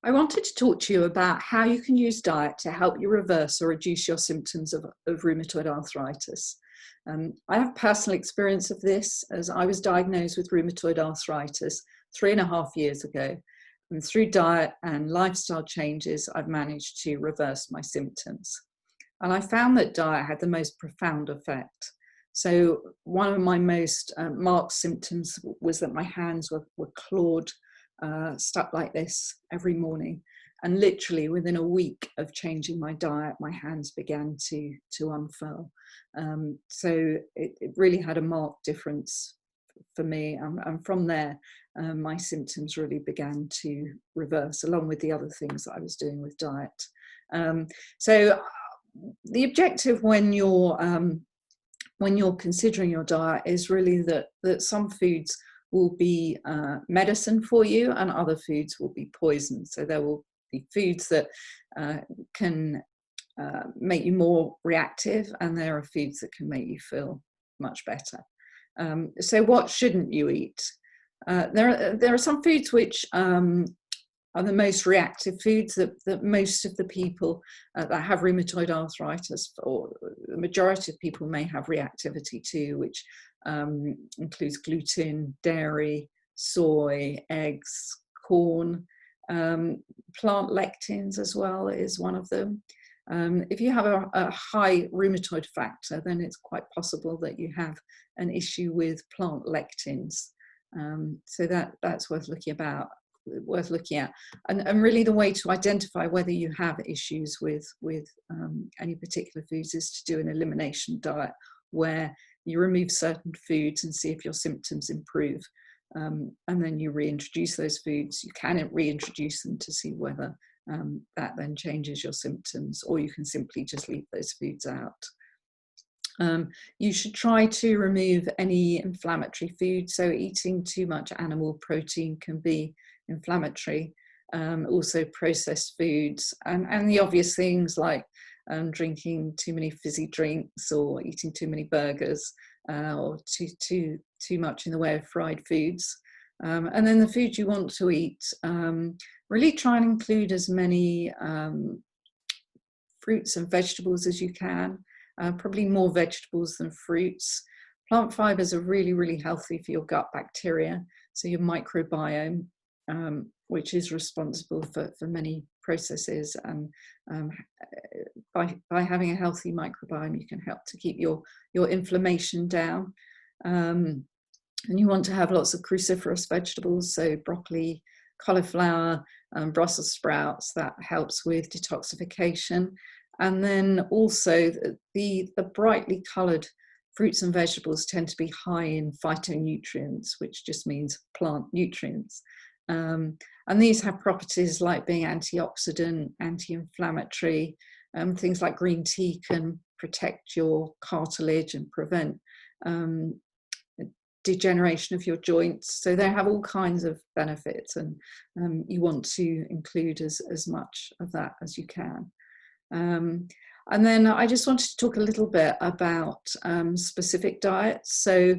I wanted to talk to you about how you can use diet to help you reverse or reduce your symptoms of rheumatoid arthritis. I have personal experience of this, as I was diagnosed with rheumatoid arthritis 3.5 years ago. And through diet and lifestyle changes, I've managed to reverse my symptoms. And I found that diet had the most profound effect. So one of my most marked symptoms was that my hands were clawed, stuck like this every morning. And literally within a week of changing my diet, my hands began to unfurl. So it really had a marked difference for me. And from there, my symptoms really began to reverse, along with the other things that I was doing with diet. So the objective when you're considering your diet is really that some foods will be medicine for you and other foods will be poison. So there will be foods that can make you more reactive, and there are foods that can make you feel much better. So what shouldn't you eat? There are some foods which are the most reactive foods that most of the people that have rheumatoid arthritis, or the majority of people, may have reactivity to, which includes gluten, dairy, soy, eggs, corn, plant lectins as well is one of them. If you have a high rheumatoid factor, then it's quite possible that you have an issue with plant lectins. So that's worth looking at. And really the way to identify whether you have issues with any particular foods is to do an elimination diet, where you remove certain foods and see if your symptoms improve. And then you reintroduce those foods. You can reintroduce them to see whether that then changes your symptoms, or you can simply just leave those foods out. You should try to remove any inflammatory food. So eating too much animal protein can be inflammatory. Also processed foods and the obvious things like drinking too many fizzy drinks, or eating too many burgers, or too much in the way of fried foods. And then the food you want to eat, really try and include as many fruits and vegetables as you can, probably more vegetables than fruits. Plant fibers are really, really healthy for your gut bacteria, so your microbiome, which is responsible for many processes. And by having a healthy microbiome, you can help to keep your inflammation down. And you want to have lots of cruciferous vegetables, so broccoli, cauliflower, Brussels sprouts. That helps with detoxification. And then also the brightly coloured fruits and vegetables tend to be high in phytonutrients, which just means plant nutrients. And these have properties like being antioxidant, anti-inflammatory. Things like green tea can protect your cartilage and prevent degeneration of your joints. So they have all kinds of benefits, and you want to include as much of that as you can. And then I just wanted to talk a little bit about specific diets. So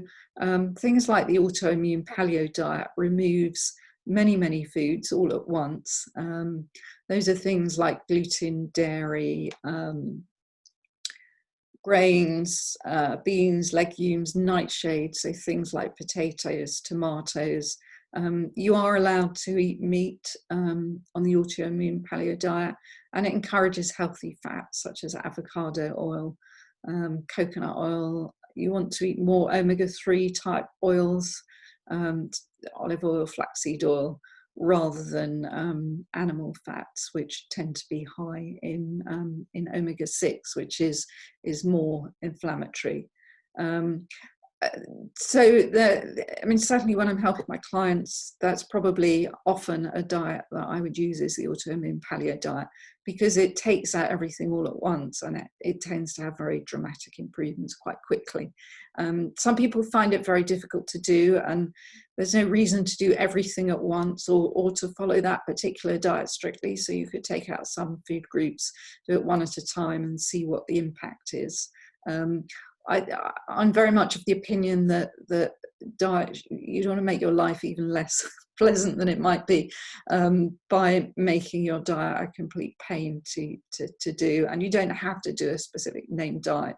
things like the autoimmune paleo diet removes many foods all at once. Those are things like gluten, dairy, grains, beans, legumes, nightshades, so things like potatoes, tomatoes. You are allowed to eat meat on the autoimmune paleo diet, and it encourages healthy fats such as avocado oil, coconut oil. You want to eat more omega-3 type oils, olive oil, flaxseed oil, rather than animal fats, which tend to be high in omega-6, which is more inflammatory. So certainly when I'm helping my clients, that's probably often a diet that I would use, is the autoimmune paleo diet, because it takes out everything all at once, and it tends to have very dramatic improvements quite quickly. Some people find it very difficult to do, and there's no reason to do everything at once or to follow that particular diet strictly. So you could take out some food groups, do it one at a time, and see what the impact is. I'm very much of the opinion that diet, you don't want to make your life even less pleasant than it might be, by making your diet a complete pain to do. And you don't have to do a specific named diet.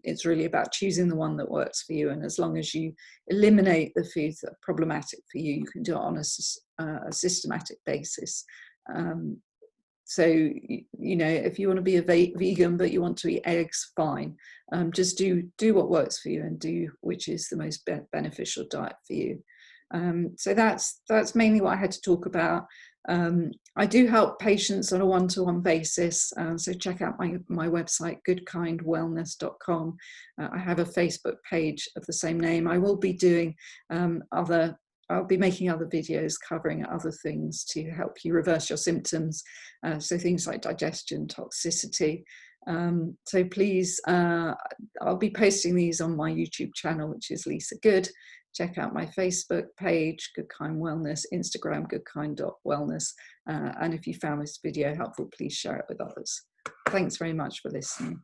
It's really about choosing the one that works for you. And as long as you eliminate the foods that are problematic for you, you can do it on a systematic basis. So, you know, if you want to be a vegan, but you want to eat eggs, fine. Just do what works for you, and do which is the most beneficial diet for you. So that's mainly what I had to talk about. I do help patients on a one-to-one basis. So check out my website, goodkindwellness.com. I have a Facebook page of the same name. I will be doing I'll be making other videos covering other things to help you reverse your symptoms. So things like digestion, toxicity. So please, I'll be posting these on my YouTube channel, which is Lisa Good. Check out my Facebook page, Goodkind Wellness, Instagram, goodkind.wellness. And if you found this video helpful, please share it with others. Thanks very much for listening.